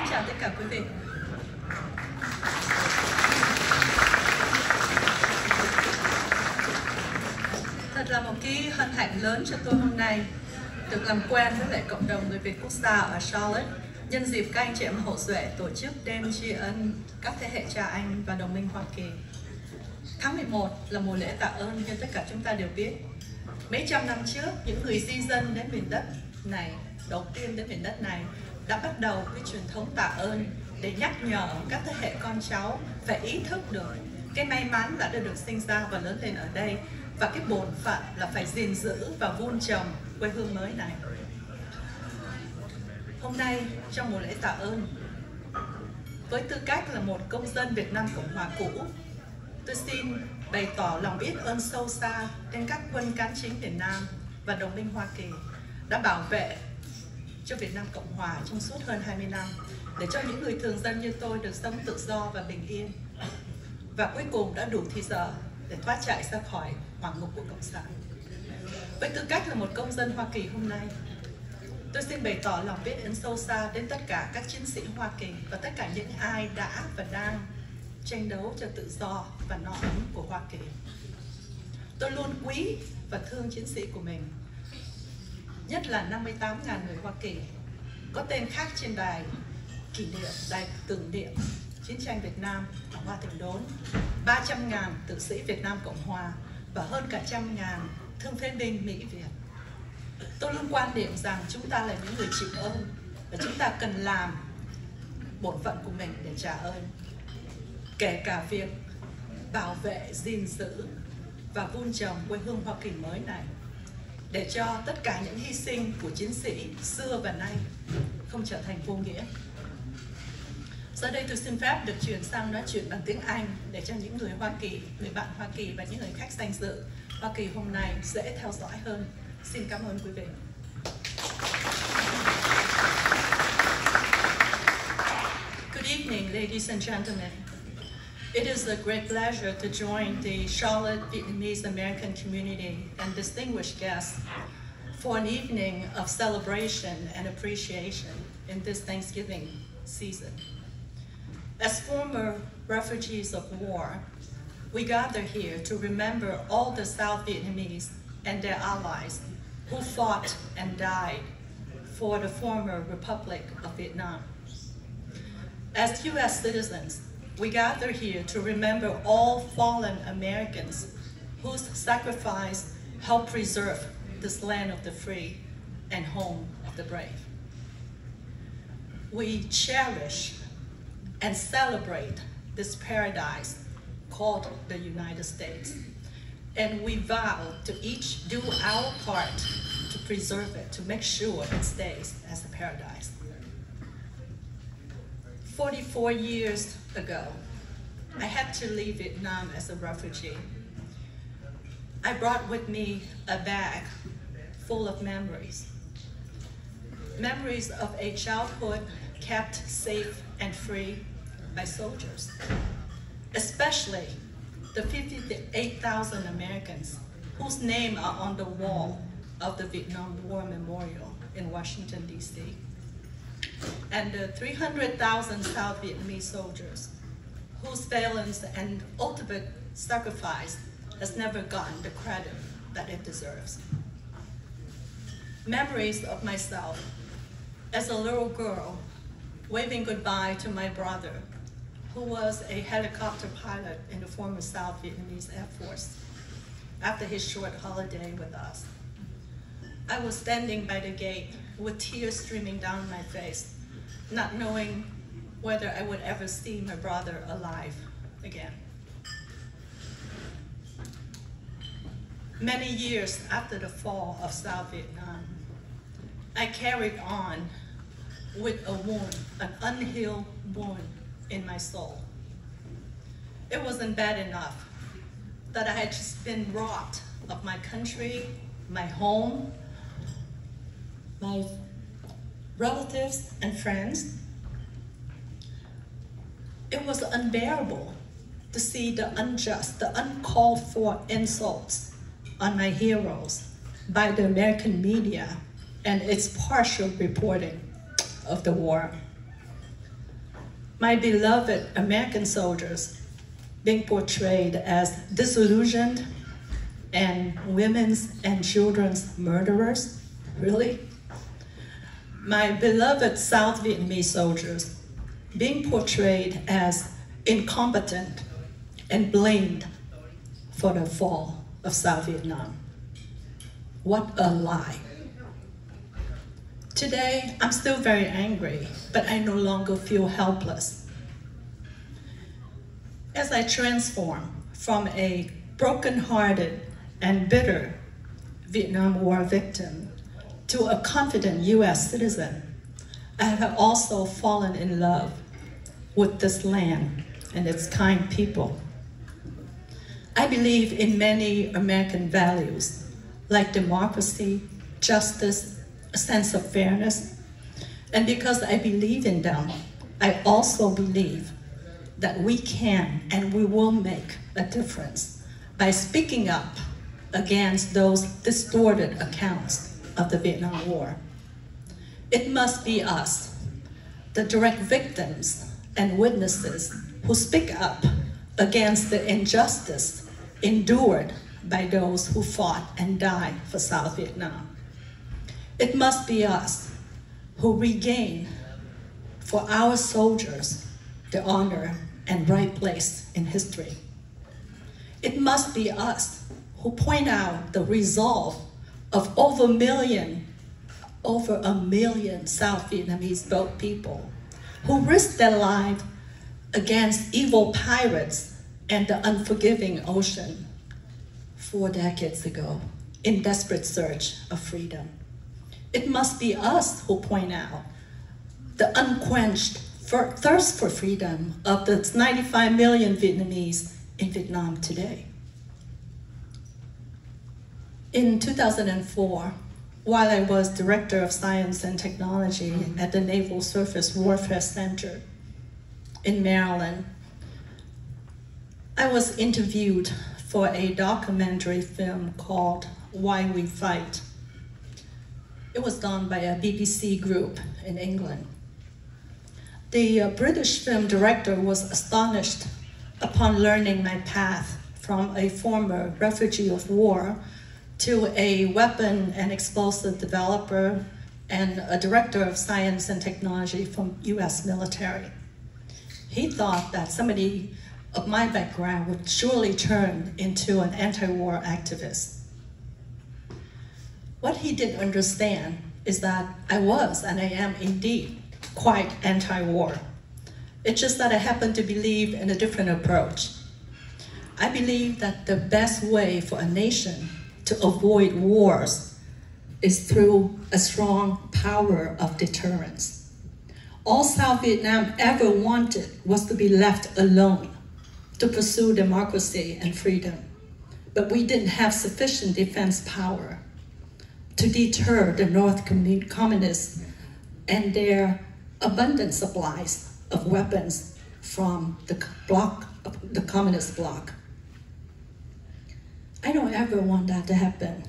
chào tất cả quý vị. Thật là một cái hân hạnh lớn cho tôi hôm nay được làm quen với lại cộng đồng người Việt quốc gia ở Charlotte nhân dịp các anh chị em Hậu Duệ tổ chức đêm tri ân các thế hệ cha anh và Đồng minh Hoa Kỳ. Tháng 11 là mùa lễ tạ ơn như tất cả chúng ta đều biết. Mấy trăm năm trước, những người di dân đến miền đất này, đầu tiên đến miền đất này, đã bắt đầu cái truyền thống tạ ơn để nhắc nhở các thế hệ con cháu phải ý thức được cái may mắn đã được sinh ra và lớn lên ở đây, và cái bổn phận là phải gìn giữ và vun trồng quê hương mới này. Hôm nay trong mùa lễ tạ ơn, với tư cách là một công dân Việt Nam Cộng Hòa cũ, tôi xin bày tỏ lòng biết ơn sâu xa đến các quân cán chính Việt Nam và Đồng minh Hoa Kỳ đã bảo vệ cho Việt Nam Cộng Hòa trong suốt hơn 20 năm để cho những người thường dân như tôi được sống tự do và bình yên, và cuối cùng đã đủ thì giờ để thoát chạy ra khỏi hoàng ngục của Cộng sản. Với tư cách là một công dân Hoa Kỳ hôm nay, tôi xin bày tỏ lòng biết ơn sâu xa đến tất cả các chiến sĩ Hoa Kỳ và tất cả những ai đã và đang tranh đấu cho tự do và no ấm của Hoa Kỳ. Tôi luôn quý và thương chiến sĩ của mình, nhất là 58.000 người Hoa Kỳ có tên khác trên đài kỷ niệm, đài tưởng niệm chiến tranh Việt Nam ở Hoa Thịnh Đốn, 300.000 tử sĩ Việt Nam Cộng Hòa và hơn cả 100.000 thương phế binh Mỹ Việt. Tôi luôn quan niệm rằng chúng ta là những người chịu ơn và chúng ta cần làm bổn phận của mình để trả ơn, kể cả việc bảo vệ, gìn giữ và vun trồng quê hương Hoa Kỳ mới này, để cho tất cả những hy sinh của chiến sĩ xưa và nay không trở thành vô nghĩa. Sau đây tôi xin phép được chuyển sang nói chuyện bằng tiếng Anh để cho những người Hoa Kỳ, người bạn Hoa Kỳ và những người khách danh dự Hoa Kỳ hôm nay dễ theo dõi hơn. Xin cảm ơn quý vị. Good evening, ladies and gentlemen. It is a great pleasure to join the Charlotte Vietnamese American community and distinguished guests for an evening of celebration and appreciation in this Thanksgiving season. As former refugees of war, we gather here to remember all the South Vietnamese and their allies who fought and died for the former Republic of Vietnam. As U.S. citizens, we gather here to remember all fallen Americans whose sacrifice helped preserve this land of the free and home of the brave. We cherish and celebrate this paradise called the United States, and we vow to each do our part to preserve it, to make sure it stays as a paradise. 44 years ago, I had to leave Vietnam as a refugee. I brought with me a bag full of memories. Memories of a childhood kept safe and free by soldiers, especially the 58,000 Americans whose names are on the wall of the Vietnam War Memorial in Washington, D.C., and the 300,000 South Vietnamese soldiers whose valence and ultimate sacrifice has never gotten the credit that it deserves. Memories of myself as a little girl waving goodbye to my brother, who was a helicopter pilot in the former South Vietnamese Air Force, after his short holiday with us. I was standing by the gate with tears streaming down my face, not knowing whether I would ever see my brother alive again. Many years after the fall of South Vietnam, I carried on with a wound, an unhealed wound in my soul. It wasn't bad enough that I had just been robbed of my country, my home, my relatives and friends. It was unbearable to see the unjust, the uncalled for insults on my heroes by the American media and its partial reporting of the war. my beloved American soldiers being portrayed as disillusioned and women's and children's murderers? Really? My beloved South Vietnamese soldiers being portrayed as incompetent and blamed for the fall of South Vietnam. What a lie. Today, I'm still very angry, but I no longer feel helpless. As I transform from a broken-hearted and bitter Vietnam War victim to a confident US citizen, I have also fallen in love with this land and its kind people. I believe in many American values, like democracy, justice, a sense of fairness. And because I believe in them, I also believe that we can and we will make a difference by speaking up against those distorted accounts of the Vietnam War. It must be us, the direct victims and witnesses, who speak up against the injustice endured by those who fought and died for South Vietnam. It must be us who regain for our soldiers the honor and right place in history. It must be us who point out the resolve of over a million South Vietnamese boat people who risked their lives against evil pirates and the unforgiving ocean 4 decades ago in desperate search of freedom. It must be us who point out the unquenched thirst for freedom of the 95 million Vietnamese in Vietnam today. In 2004, while I was Director of Science and Technology at the Naval Surface Warfare Center in Maryland, I was interviewed for a documentary film called Why We Fight. It was done by a BBC group in England. The British film director was astonished upon learning my path from a former refugee of war to a weapon and explosive developer and a director of science and technology from US military. He thought that somebody of my background would surely turn into an anti-war activist. What he didn't understand is that I was, and I am indeed, quite anti-war. It's just that I happen to believe in a different approach. I believe that the best way for a nation to avoid wars is through a strong power of deterrence. All South Vietnam ever wanted was to be left alone to pursue democracy and freedom. But we didn't have sufficient defense power to deter the North Communists and their abundant supplies of weapons from the communist bloc. I don't ever want that to happen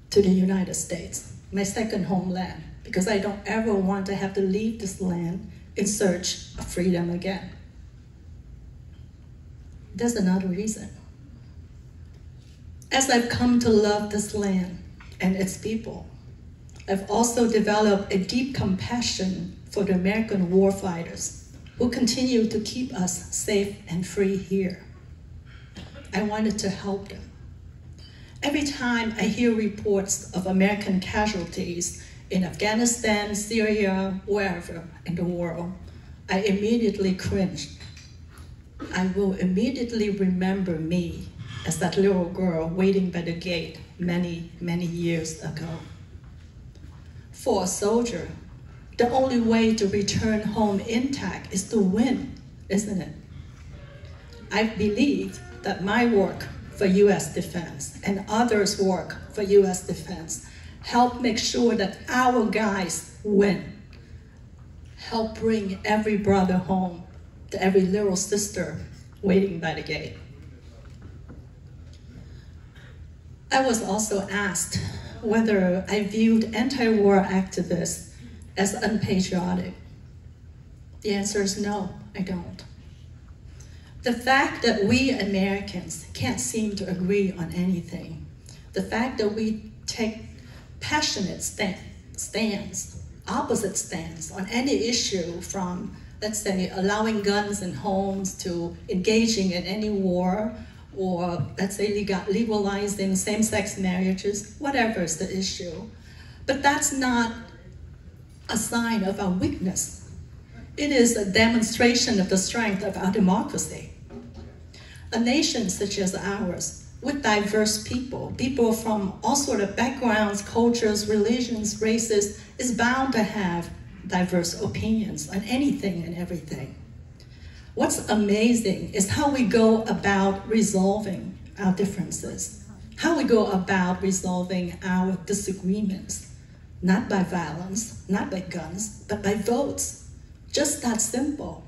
to the United States, my second homeland, because I don't ever want to have to leave this land in search of freedom again. There's another reason. As I've come to love this land and its people, I've also developed a deep compassion for the American warfighters who continue to keep us safe and free here. I wanted to help them. Every time I hear reports of American casualties in Afghanistan, Syria, wherever in the world, I immediately cringe. I will immediately remember me as that little girl waiting by the gate many, many years ago. For a soldier, the only way to return home intact is to win, isn't it? I believe that my work for US defense and others' work for US defense help make sure that our guys win. Help bring every brother home to every little sister waiting by the gate. I was also asked whether I viewed anti-war activists as unpatriotic. The answer is no, I don't. The fact that we Americans can't seem to agree on anything, the fact that we take passionate stands, opposite stands on any issue from, let's say, allowing guns in homes to engaging in any war, or let's say legalizing same-sex marriages, whatever is the issue. But that's not a sign of our weakness. It is a demonstration of the strength of our democracy. A nation such as ours, with diverse people, people from all sorts of backgrounds, cultures, religions, races, is bound to have diverse opinions on anything and everything. What's amazing is how we go about resolving our differences, how we go about resolving our disagreements, not by violence, not by guns, but by votes. Just that simple.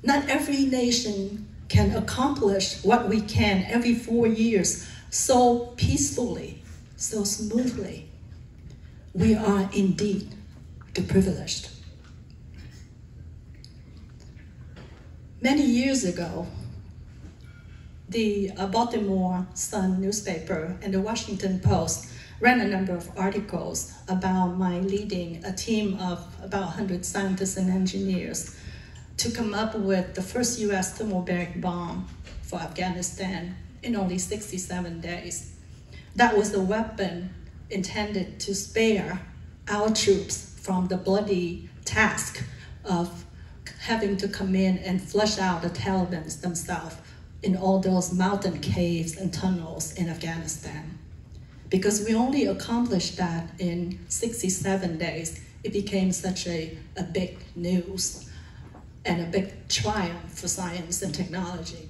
Not every nation can accomplish what we can every 4 years so peacefully, so smoothly. We are indeed the privileged. Many years ago, the Baltimore Sun newspaper and the Washington Post ran a number of articles about my leading a team of about 100 scientists and engineers to come up with the first US thermobaric bomb for Afghanistan in only 67 days. That was the weapon intended to spare our troops from the bloody task of having to come in and flush out the Taliban themselves in all those mountain caves and tunnels in Afghanistan. Because we only accomplished that in 67 days, it became such a big news and a big triumph for science and technology.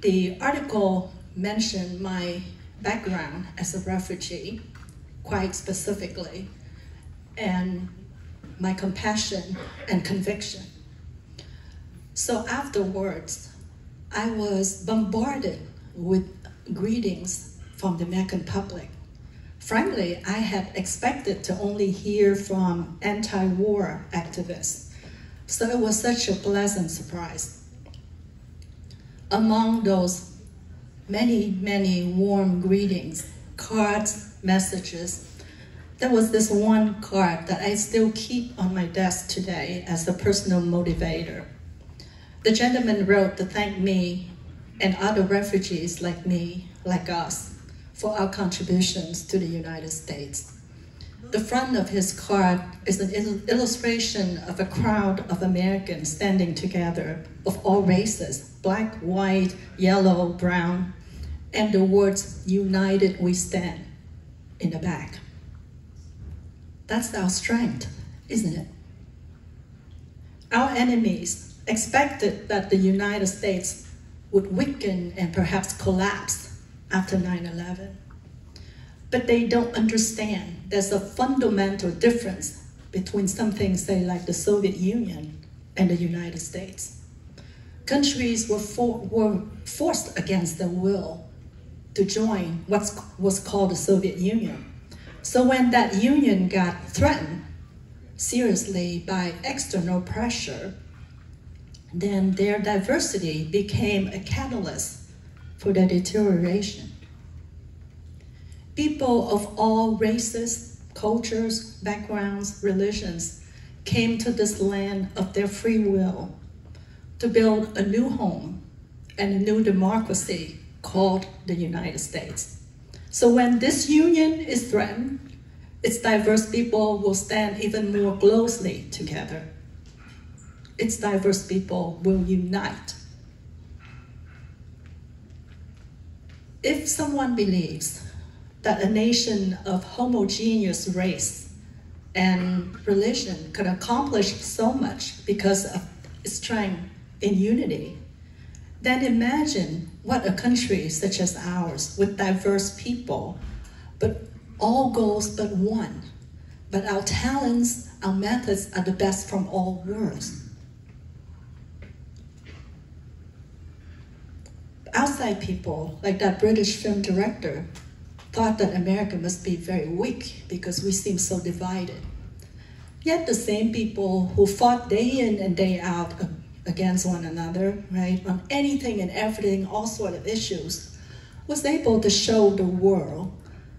The article mentioned my background as a refugee quite specifically, and my compassion and conviction. So afterwards, I was bombarded with greetings from the American public. Frankly, I had expected to only hear from anti-war activists, so it was such a pleasant surprise. Among those many, many warm greetings, cards, messages, there was this one card that I still keep on my desk today as a personal motivator. The gentleman wrote to thank me and other refugees like me, like us, for our contributions to the United States. The front of his card is an illustration of a crowd of Americans standing together of all races, black, white, yellow, brown, and the words, "United we stand," in the back. That's our strength, isn't it? Our enemies expected that the United States would weaken and perhaps collapse after 9/11. But they don't understand there's a fundamental difference between something, say, like the Soviet Union and the United States. Countries were forced against their will to join what was called the Soviet Union. So when that union got threatened seriously by external pressure, then their diversity became a catalyst for their deterioration. People of all races, cultures, backgrounds, religions came to this land of their free will to build a new home and a new democracy called the United States. So when this union is threatened, its diverse people will stand even more closely together. Its diverse people will unite. If someone believes that a nation of homogeneous race and religion could accomplish so much because of its strength in unity, then imagine what a country such as ours with diverse people, but all goals but one. But our talents, our methods are the best from all worlds. Outside people, like that British film director, thought that America must be very weak because we seem so divided. Yet the same people who fought day in and day out against one another, right, on anything and everything, all sorts of issues, was able to show the world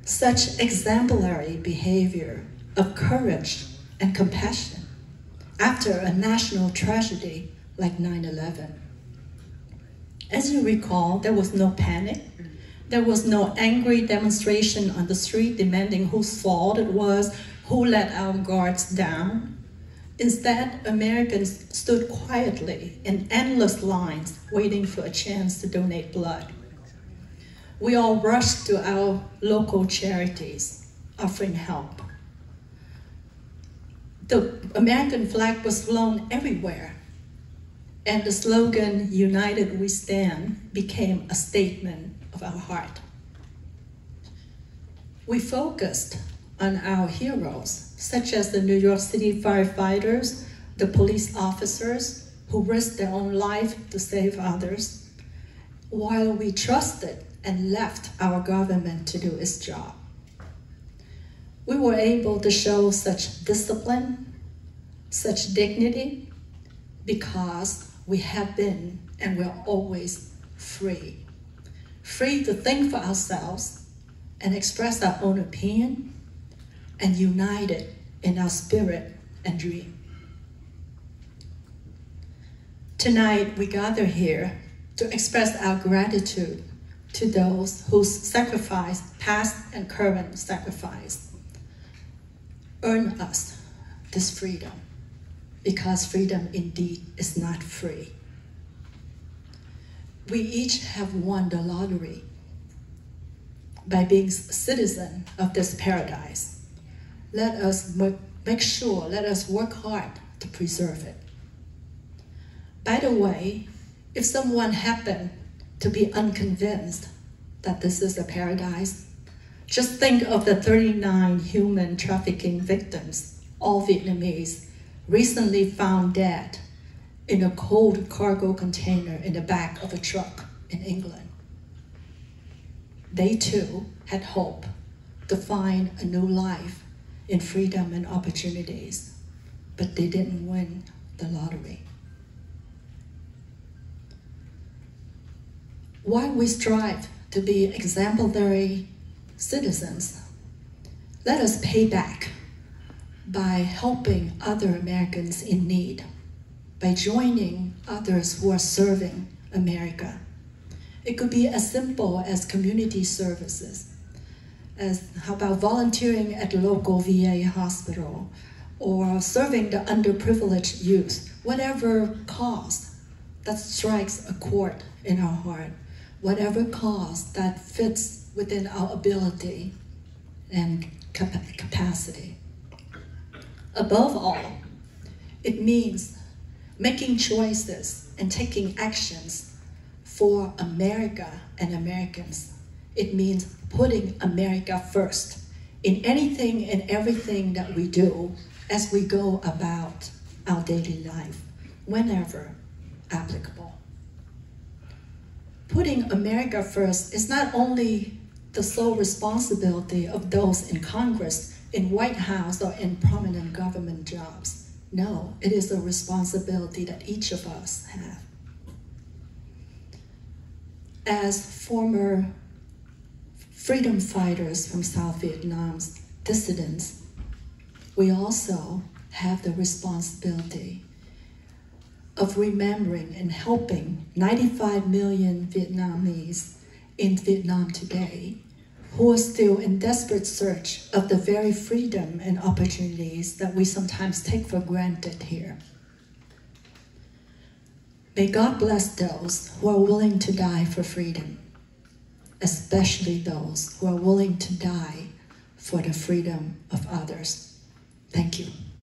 such exemplary behavior of courage and compassion after a national tragedy like 9/11. As you recall, there was no panic. There was no angry demonstration on the street demanding whose fault it was, who let our guards down. Instead, Americans stood quietly in endless lines waiting for a chance to donate blood. We all rushed to our local charities, offering help. The American flag was flown everywhere, and the slogan, "United we stand," became a statement of our heart. We focused on our heroes, such as the New York City firefighters, the police officers who risked their own life to save others, while we trusted and left our government to do its job. We were able to show such discipline, such dignity, because we have been and we're always free. Free to think for ourselves and express our own opinion, and united in our spirit and dream. Tonight, we gather here to express our gratitude to those whose sacrifice, past and current sacrifice, earn us this freedom, because freedom indeed is not free. We each have won the lottery by being citizen of this paradise. Let us make sure, let us work hard to preserve it. By the way, if someone happened to be unconvinced that this is a paradise, just think of the 39 human trafficking victims, all Vietnamese, recently found dead in a cold cargo container in the back of a truck in England. They too had hope to find a new life in freedom and opportunities, but they didn't win the lottery. While we strive to be exemplary citizens, let us pay back by helping other Americans in need, by joining others who are serving America. It could be as simple as community services, as how about volunteering at the local VA hospital, or serving the underprivileged youth, whatever cause that strikes a chord in our heart, whatever cause that fits within our ability and capacity. Above all, it means making choices and taking actions for America and Americans. It means putting America first in anything and everything that we do as we go about our daily life, whenever applicable. Putting America first is not only the sole responsibility of those in Congress, in White House, or in prominent government jobs. No, it is a responsibility that each of us have. As former freedom fighters from South Vietnam's dissidents, we also have the responsibility of remembering and helping 95 million Vietnamese in Vietnam today who are still in desperate search of the very freedom and opportunities that we sometimes take for granted here. May God bless those who are willing to die for freedom, especially those who are willing to die for the freedom of others. Thank you.